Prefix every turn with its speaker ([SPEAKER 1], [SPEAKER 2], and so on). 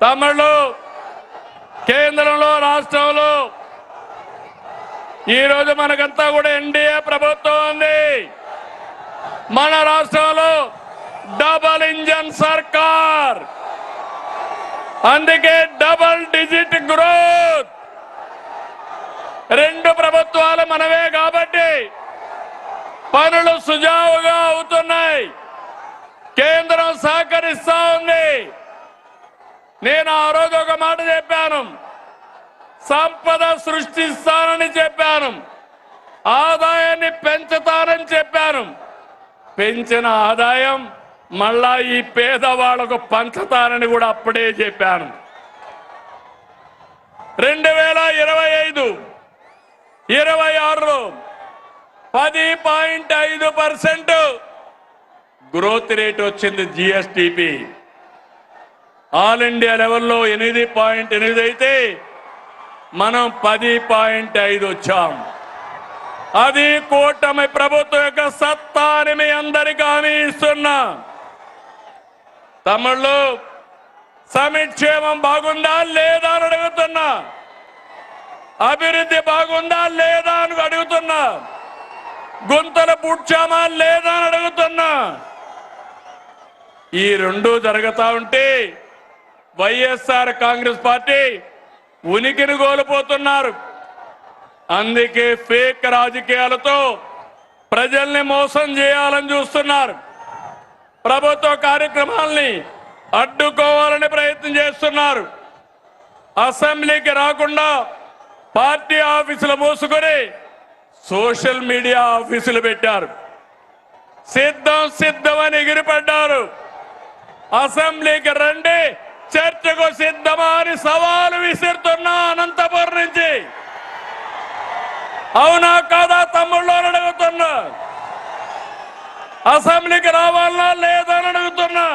[SPEAKER 1] తమిళు కేంద్రంలో రాష్ట్రంలో ఈరోజు మనకంతా కూడా ఎన్డీఏ ప్రభుత్వం ఉంది. మన రాష్ట్రంలో డబల్ ఇంజన్ సర్కార్, అందుకే డబల్ డిజిట్ గ్రోత్. రెండు ప్రభుత్వాలు మనవే కాబట్టి పనులు సుజావుగా అవుతున్నాయి. కేంద్రం సహకరిస్తా ఉంది. నేను ఆ రోజు ఒక మాట చెప్పాను, సంపద సృష్టిస్తానని చెప్పాను, ఆదాయాన్ని పెంచుతానని చెప్పాను. పెంచిన ఆదాయం మళ్ళా ఈ పేదవాళ్లకు పంచుతానని కూడా అప్పుడే చెప్పాను. 2025-26లో 10.5% గ్రోత్ రేట్ వచ్చింది. జిఎస్టిపి ఆల్ ఇండియా లెవెల్లో 8.8 అయితే మనం 10.5 వచ్చాం. అది కూటమి ప్రభుత్వం యొక్క సత్తా అని మీ అందరికీ హామీ ఇస్తున్నా. తమిళ్లో సంక్షేమం బాగుందా లేదా అని అడుగుతున్నా, అభివృద్ధి బాగుందా లేదా అని అడుగుతున్నా, గుంతలు పూడ్చామా లేదా అని అడుగుతున్నా. ఈ రెండు జరుగుతా ఉంటే వైఎస్ఆర్ కాంగ్రెస్ పార్టీ ఉనికిని కోల్పోతున్నారు. అందుకే ఫేక్ రాజకీయాలతో ప్రజల్ని మోసం చేయాలని చూస్తున్నారు. ప్రభుత్వ కార్యక్రమాల్ని అడ్డుకోవాలని ప్రయత్నం చేస్తున్నారు. అసెంబ్లీకి రాకుండా పార్టీ ఆఫీసులు మూసుకొని సోషల్ మీడియా ఆఫీసులు పెట్టారు. సిద్ధమని ఎగిరిపడ్డారు. అసెంబ్లీకి రండి, చర్చకు సిద్ధమా అని సవాలు విసురుతున్నా అనంతపురం నుంచి. అవునా కాదా తమ్ముళ్ళు అని అడుగుతున్నా. అసెంబ్లీకి రావాలా లేదా అని అడుగుతున్నా.